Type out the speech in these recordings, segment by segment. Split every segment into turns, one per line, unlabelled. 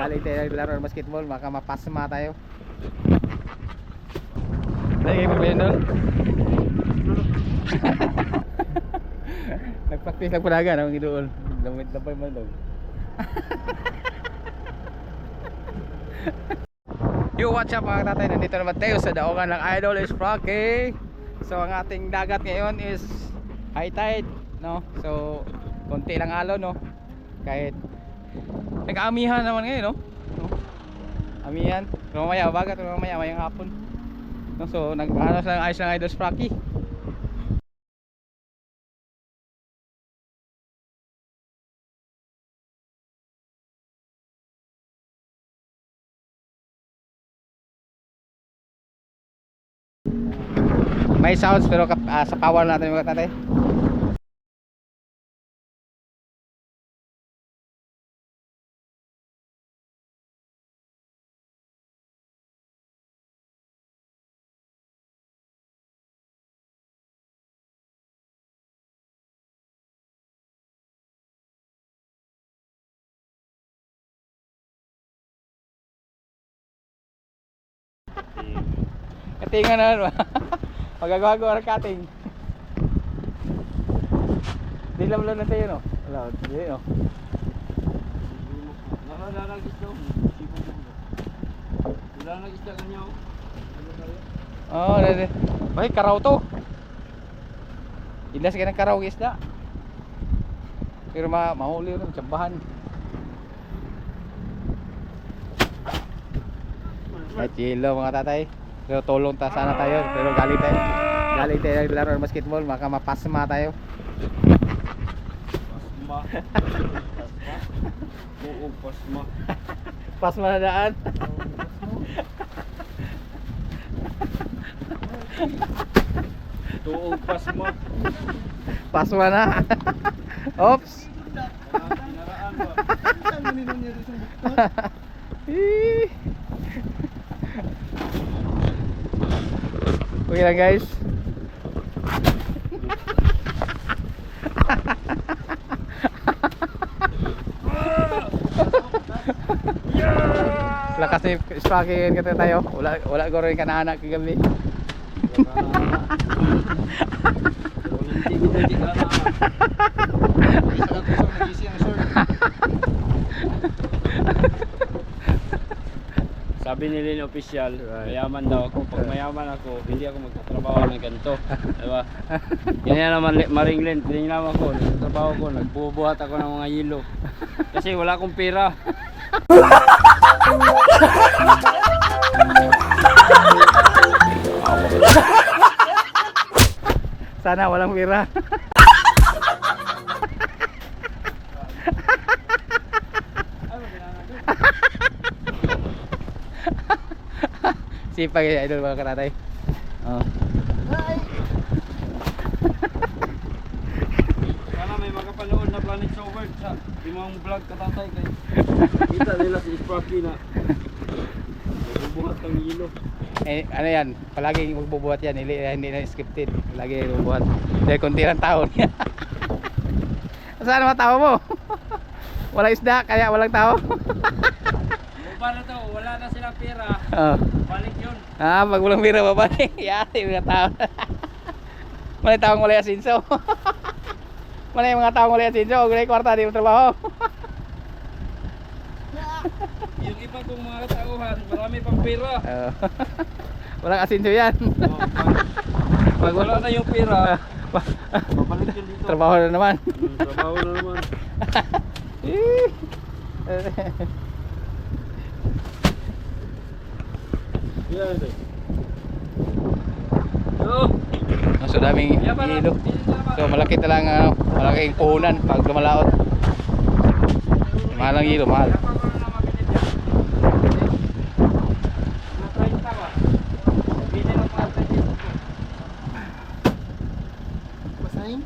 Galing tayo naglaro ng basketball, baka mapasma tayo. Lagi mo ba yun doon? Nagpractice lang palaga na mga doon. Lamay mo doon. Yo, what's up mga tatay? Nandito naman tayo sa daungan ng Idol is Rocky. So ang ating dagat ngayon is high tide, no? So konti lang alon, no? Kahit nag-aamihan naman ngayon, no? Amihan. Pero mamaya bagat, mamaya mayang hapon. No? So nag-anos lang ayos ng Idol is Rocky. May sounds pero sa power natin mga tatay. Katingan na naman. Magagawa ko ang cutting. Dilam lang na tayo, no? Wala, hindi, no?
Wala nag-isda kanya.
Oo, dali. Ay, karaw to. Ilas ka ng karaw isda. Pero mahuli rin, tsambahan. Ay, chilo mga tatay. Pero tulong ta sana tayo. Pero galing tayo naglaro ng basketball, baka mapasma tayo.
Pasma. Oo, pasma.
Pasma na daan.
Tuong pasma.
Pasma na. Oops.
Naraan ba? Saan mo niya sa bukto?
Okay lang guys. Lakas ni Sparky kata tayo. Wala ko rin kanaanak kagabi.
Sabi ni Lin official, mayaman daw ako. Pag mayaman ako, hindi ako magtatrabaho ng ganito. Diba? Ganyan naman Maring Lin, hindi naman ako. Nagtatrabaho ko, nagbubuhat ako ng mga yelo. Kasi wala akong pera.
Sana walang pira. Sipag yung idol mga katatay. Oh.
Sana may makapanood na Planet Shower sa imong vlog katatay kay kita nila si Sparky na nagbubuhat ng yelo.
Eh, ano yan, palaging magbubuhat yan, hindi na scripted, lagi magbubuhat dahil konti lang tao niya. Saan naman tao mo? Walang isda, kaya walang tao.
Paano to? Wala na silang pera.
Oh.
Balik yun.
Pag walang pira babalik. Yati mga tao. Malay taong walay asinso. Malay mga taong walay asinso, walay kwarta, di mo trabaho.
Yung iba kong mga tauhan, marami pang pera.
Walang asinso yan.
Pag wala na yung pera, babalik yun dito.
Trabaho na naman.
Trabaho na naman. Yan ito.
So daming hilo. So malaki talang malaking puhunan pag lumalaot. Mahal ang hilo, mahal.
Basahin?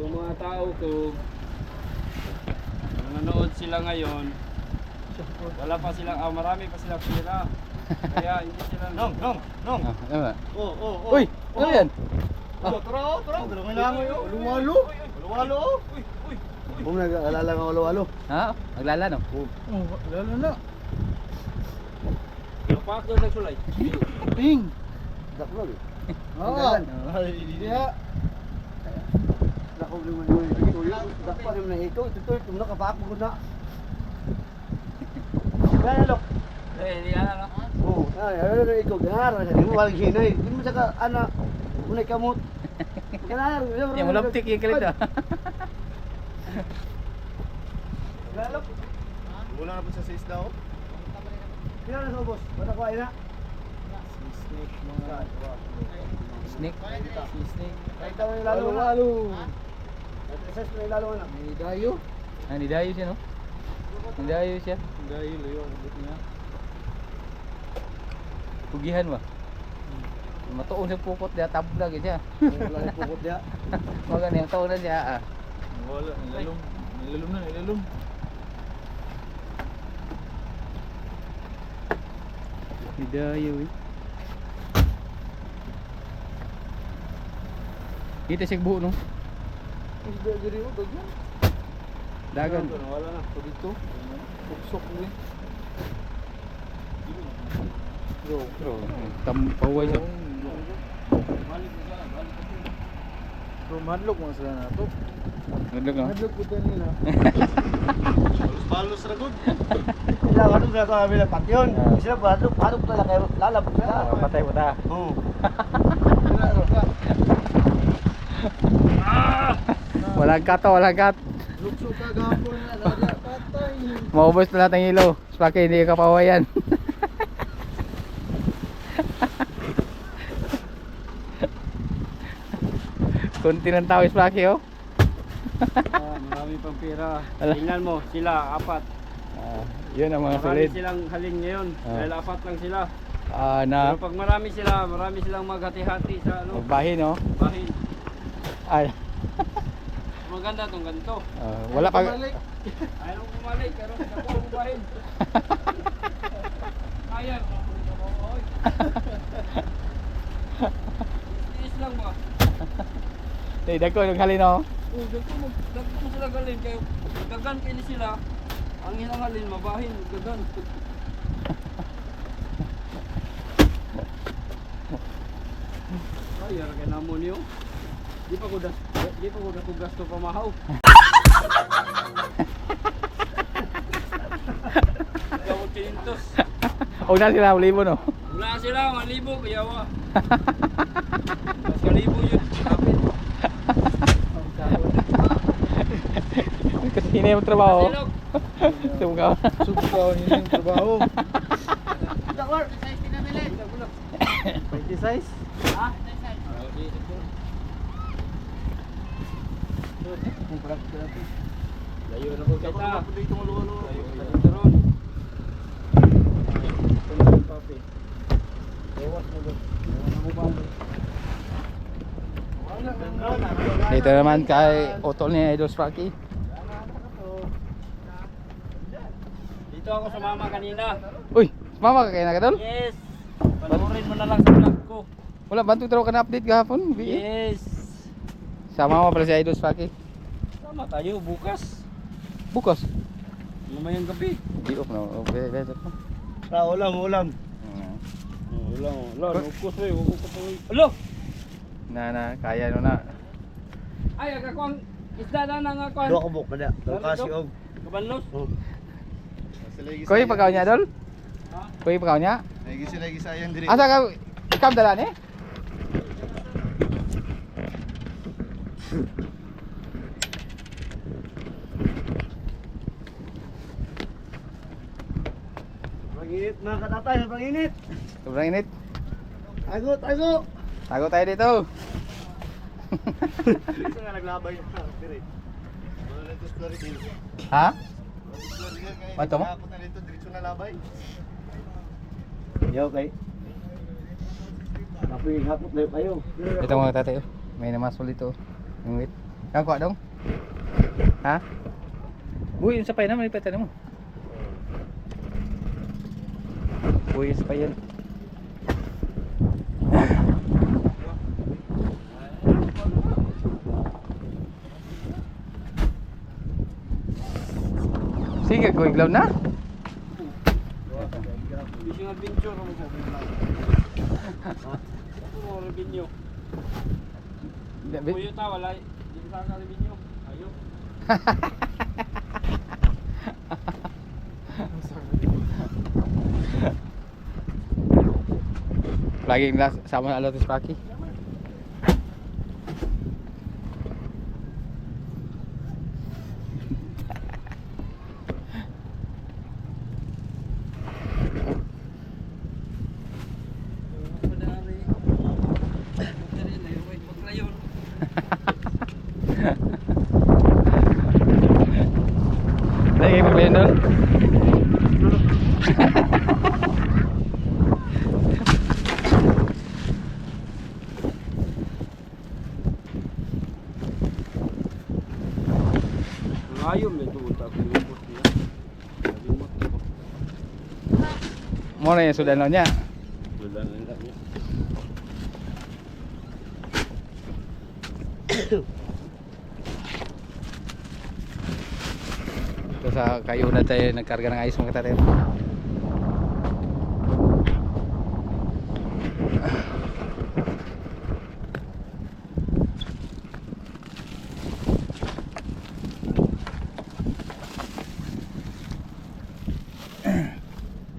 Yung mga tao ko, nanonood sila ngayon, wala pa silang, marami pa silang pera. Kaya hindi sila
Nong.
Ah, ano ba?
Oh.
Uy, ano yan?
Tara. Dalawang langoy oh. Luwalo. Uy. Kung nag-alala ng luwalo.
Ha? Maglala no?
Lalo na.
Kapak doon nagsulay.
Ping. Daklo. Oo. Diya. Daklo naman yun. Daklo naman na ito. Ito nakapak mo na. Kaya lok.
Hindi na.
Oh, ano ikaw ganar, hindi mo walang sinay. Hindi mo saka ana unay kamot. Ganar,
Yung malaptik yung kilit ah.
galop. Wala na po sa sis daw. Kaya na sa boss, wala ko ay na. Snake mga
Snake. Snake.
Kahit daw yung lalo. At isa sa lalo na.
Ni Dayo. Ah, ni Dayo siya no? Ni Dayo siya.
Dahil layo ang buti niya.
Pugihan ba? Matuon sa pukot dia tabla gitu siya.
Wala yung pukot niya.
Magan yang taon na siya ah.
Wala, nilalum.
Ni Dayo eh. Kita siya buo no?
Isda diri mo daghan.
Dagan.
Wala na to dito. Puksok mo.
Bro, tampaway siya.
Madlok mo sila na to.
Naglag no?
Madlok po tayo nila. Palos ra gud. Sila ano sa kami lang patyon. Sila padlok talaga kayo lalabot sila.
Patay mo ta.
Oo.
Walang kat to, walang kat.
Lukso ka gapon na dali patay.
Maubos na lahat ng ilaw. Spake hindi ka pawayan. Kunti ng tao Spake oh.
Marami pang pera. Tingnan mo, sila apat.
Yun ang mga
Marami
solid.
silang halin ngayon. Dahil apat lang sila.
Na
Pero pag marami silang maghati-hati sa ano,
bahin no.
bahin.
Ay,
Maganda tong ganito.
wala pa.
Ayaw ko bumalik, pero ako bubahin. Ayan. Tiis lang ba?
Dagko yung halin no.
Oh, dagko mo sila galin kayo. Dagan kayo ni sila. Ang ilang halin mabahin, dagan. Ay, ara kay namo niyo. Di pa ko gasto pamahaw. Gawag kintos.
O na sila libo no.
Wala sila, 1,000 kayawa. Mas kalibo yun. Kapit.
Kasi hindi mo trabaho.
Silog.
Subukaw.
Subukaw niyo yung trabaho.
Dakwar, size pinamili.
20 size.
Ha? Layo na ko kita.
Dito mo luwalo.
Layo na dito ron. Papi.
Ewas mo ba? Ano ba?
Dito naman kay Otto ni Idol Sparky.
Dito ako sa mama kanina.
Uy, mama ka kaya na kadol?
Yes. Panoorin mo na lang sa vlog ko.
Wala bantu taro ka na update kahapon.
Yes.
Sa mama pala si Idol Sparky.
Sama tayo bukas.
Bukas.
Mamayang gabi.
Di off no. Okay, better pa.
Ulam.
Ulang. Ulang. Ukos eh. Huwag ko tuloy. Alo!
Na kaya no na.
Ay, akakuang isda na nga kuan.
Dua ka buk pada. Kasi og.
Kabanlos.
Koy pagaw niya Idol?
Ha?
Koy pagaw niya?
Lagi sayang diri.
Asa ka ikam dala ni?
Pag-init mga katatay, pag-init.
Sobrang init.
Tago.
Tago tayo dito.
Isa nga naglabay na diri. Wala na to Florida.
Ha?
Florida kay.
Pato mo?
Ako na dito diretso na labay. Yo kay. Tapi hapot na kayo.
Ito mga tatay. Oh. May namasol dito. Yung wait. Kang kuha dong. Ha? Uy, yung sapay na malipatan mo. Buhis pa yun. Sige, ko iglaw na.
Hindi siya adventure mo ko. Ano binyo? Kuyo ta wala. Di sa ka binyo. Ayo.
Laging sama na Lotus Paki. Lagi paglayan doon.
Ayom na tuod ako lumot niya. Lumot ko.
Mo na yung sudan niya.
Wala na niya.
Ito sa kayunad tayo nagkarga ng ayos mga katatin.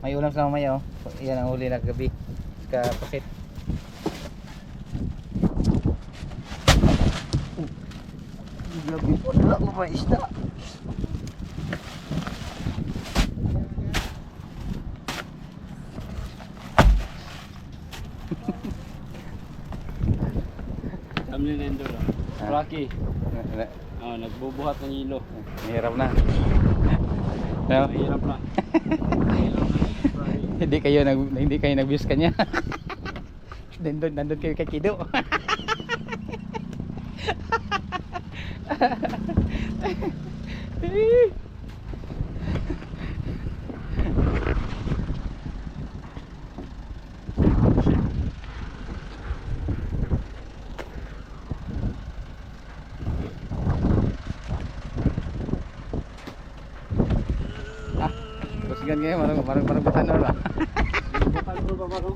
May ulam sa mamaya oh. Yan ang huli na gabi. Kapasit.
Gabi po, wala mo pa isda.
Tamlin na ito lang.
Ah.
Rocky. Oh, nagbubuhat ng hilo.
Mahirap na. No?
Mahirap na. Mahirap na.
Hindi kayo nag-views kanya. Nandun kayo kay Kido. Kusigan ngayon, marang batan na ba?
Bukan ko pa no?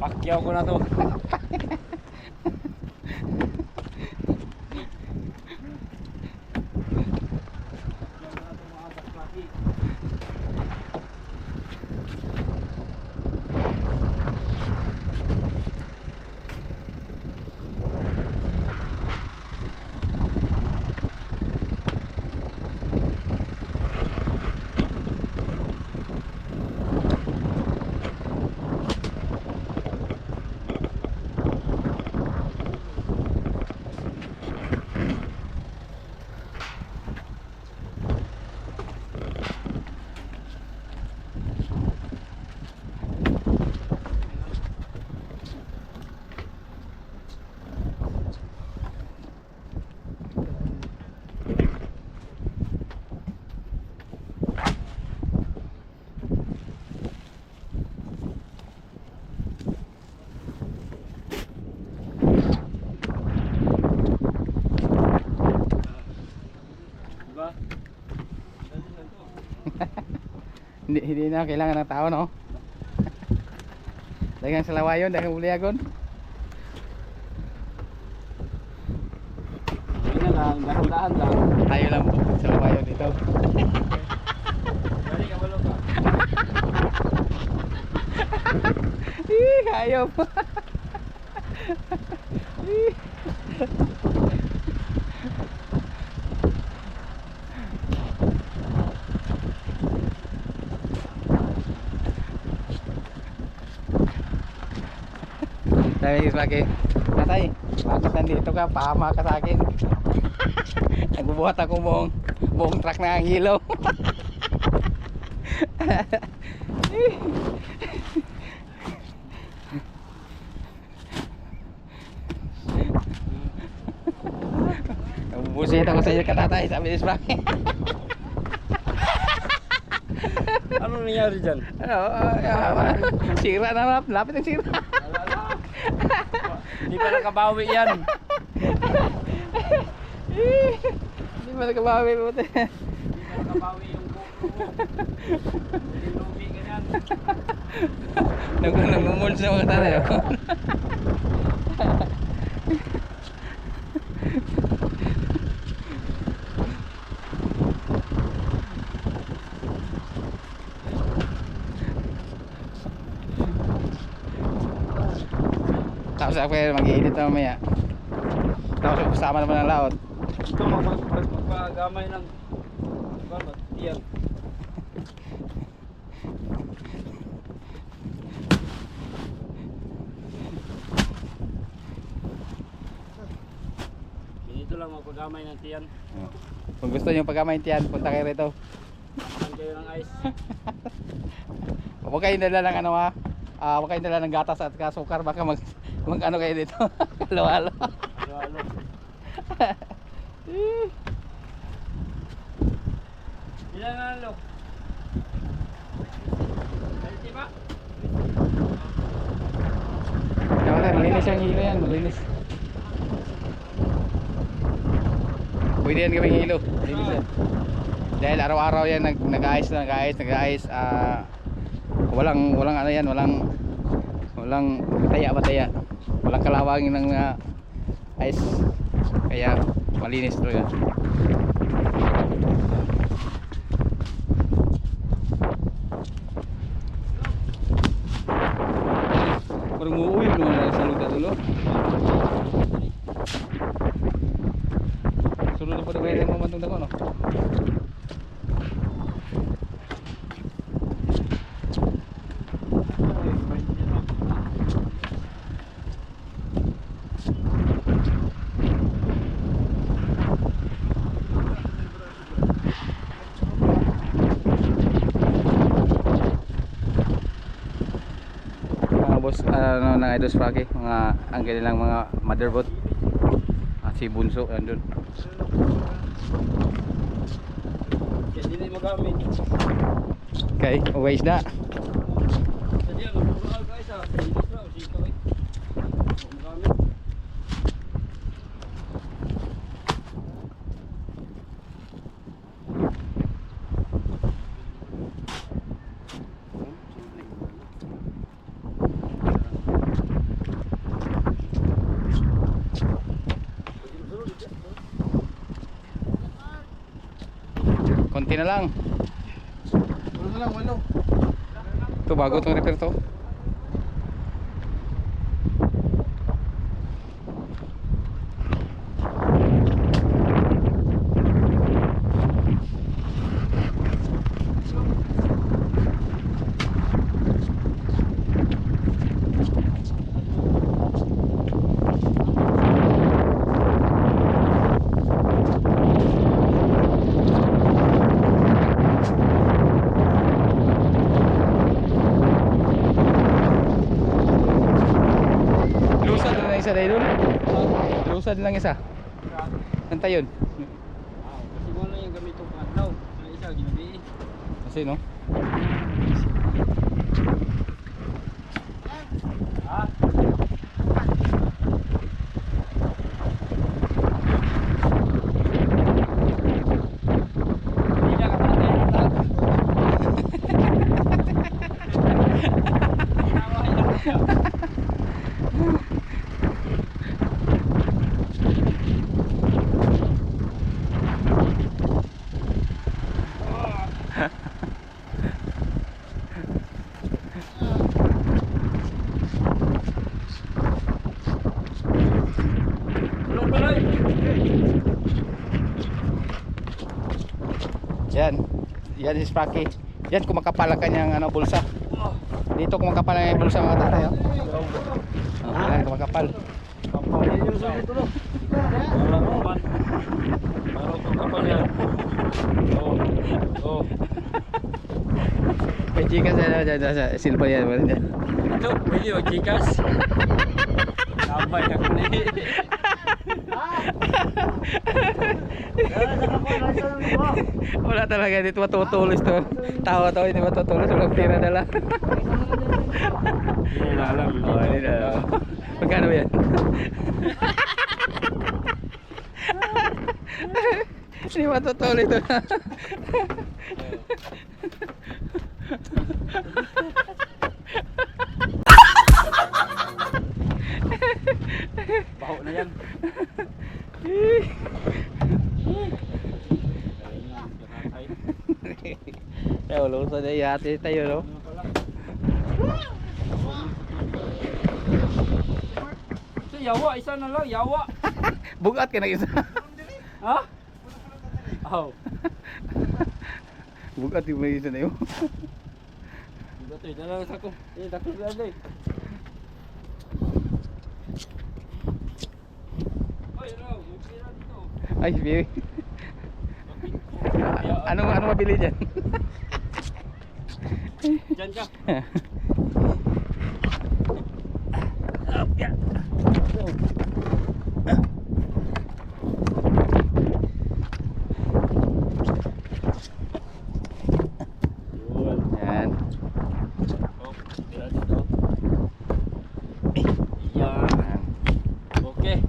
Pakyaw ko na to. Diba?
Hindi na kailangan ng tao, no? Dagang salawayon, dagang buliagon.
Hindi na lang, dahan-dahan lang.
Tayo lang po sa salawayon dito.
Dali ka balong ka.
Ayaw. Sabi ni Smaki, Tatay, bakit nandito ka? Pahama ka sa akin. Nagbubuhat ako buong truck na ang hilo. Busit ako sa iyo katatay, sabi ni Frankie.
Ano nangyari dyan?
Ano, sira na, lapit ang sira.
Hindi pa nakabawi yan.
Hindi pa nakabawi po.
Hindi pa nakabawi yung GoPro mo. Hindi lumi ganyan.
Nagmumul sa mga tatay. Tapos ako mag-i-edit na mamaya. Tapos kasama naman ng laot.
Ito magpagamay ng yan. Dito lang magpagamay ng tiyan.
Kung gusto nyo pagkamaintiyan, punta kayo rito.
Saan kayo ng ice?
Huwag kayong dala ng ano ha. Huwag kayong dala ng gatas at kasukar. Baka mag ano kayo dito. Halo-halo.
Halo. Ilan na halo? 20 ba?
Kaya malinis ang hilo yan. Malinis. Pwede yan gawing hilo. Malinis yan. Dahil araw-araw yan nag-ayos. Walang ano yan. Walang bataya. Walang kalawangin ng ice. Kaya malinis talaga. Parang uuwi naman sa lugar dulu. Sunod na po na bayan mo mantong dako no. Boss ano ng Idols Frankie, mga ang kanilang mga motherboard. Si Bunso andun.
Kaya hindi magamit.
Okay, always na.
Jadi ano, guys ah, hindi pa o sito eh. Magamit.
Konti na lang.
Walo.
Ito bago itong repair to. Isa na yun. Lusad lang isa. Nanta yun.
Kasi mo lang yung gamit yung pangatlaw. Ang isa, ginabi.
Kasi no.
Ha? Hindi na kapatay na lahat. Nawahay lang siya.
Yan si Sprocky. Yan kumakapal ang kanyang ano, bulsa. Dito kumakapal ang bulsa mga tatay. Yan kumakapal.
Pampangin yung sa ito no. Wala naman. Parang kapal yan. Oh.
May chikas na dyan sa silpa yan.
Ito, pwede mag-chikas. Sabay ako na
Wala talaga dito matutulis to. Tawa to, hindi matutulis. Walang tira na lang.
Hindi na alam.
Oh, hindi na alam. Magkano ba yan? Hindi matutulis to.
Baho na yan.
Eh, ulo sa yate tayo, no?
So, yawa, isa na lang, yawa.
Bugat ka na isa.
Ha? Oh.
Bugat yung may isa na yun.
Ito, dala sa ko. Dako na dai. Oy, raw, mupira dito.
Ay, baby. Ano mabili dyan?
Diyan ka.
Yan.
Oh, pira dito. Yan. Okay.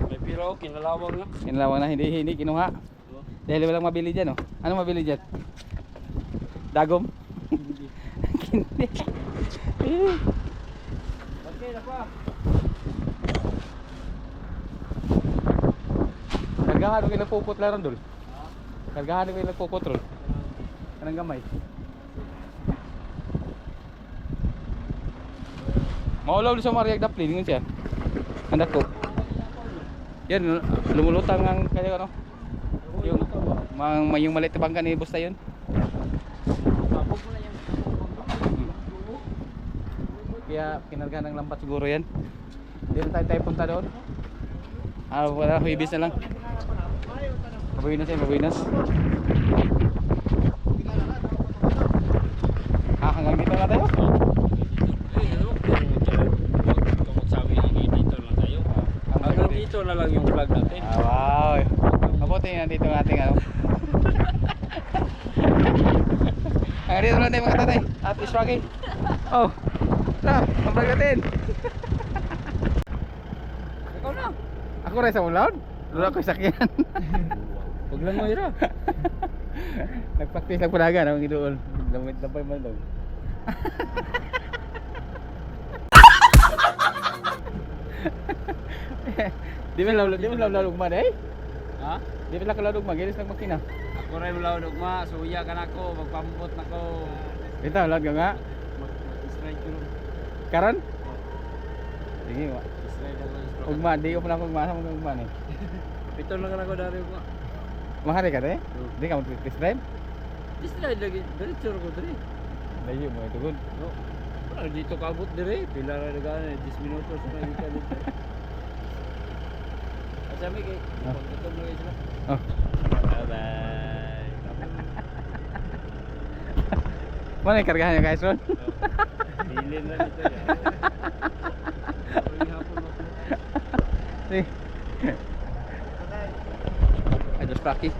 May pira oh, kinalawang na.
Kinalawang na, hindi kinuha. Dahil walang mabili dyan, oh. Ano mabili dyan? Dagom? Hindi.
Okay na pa.
Kargahan ko yung nagpuput lang dul. Kargahan ko yung nagpuput ron. Kanang gamay. Maulaw sa Mariag Dapli, lingon siya. Anak ko. Yan, lumulutang ang kaya ano. Yung maliit na bangka ni Busta yun.
Tapos mo na yan.
Kaya kinargahan ng lambat siguro yan. Hindi na tayo punta doon. Wala, huibis na lang. Mabuinas yan, mabuinas. Hanggang dito na tayo.
Hanggang dito na lang yung vlog natin.
Wow. Mabuti nga dito ang ating ano. Hanggang dito lang tayo mga tatay. At is Rocky. Oh. Tara, mabrag natin.
Ikaw na.
Ako rin sa ulawad. Lula ko sakyan.
Huwag lang mo ira.
Nagpractice lang panaga ng idool. Lamit lang pa yung mandog. Di mo lalog man eh.
Ha?
Di mo lalog man, gilis lang makina.
Ako rin mula ugma, suya ka na ko, magpambot na ko.
Dito, lag ka nga.
Mag-strike ko lang.
Karon? Sige, wa.
Strike ako.
Ugma, di ko pa lang ugma sa mga ugma eh.
Pito lang ako dari ugma.
Mahari ka eh? Di ka mag-test drive?
Strike lagi, dari tsura ko dari.
Layo mo ito good.
No. Wala dito kabot dire, pila ra dagan 10 minutos na kita dito. Asami kay pagtutom lagi sila.
Oh.
Bye-bye.
Mana yung kargahan niya guys ron?
Dilin na dito ya.
Sige. Ay, just Rocky.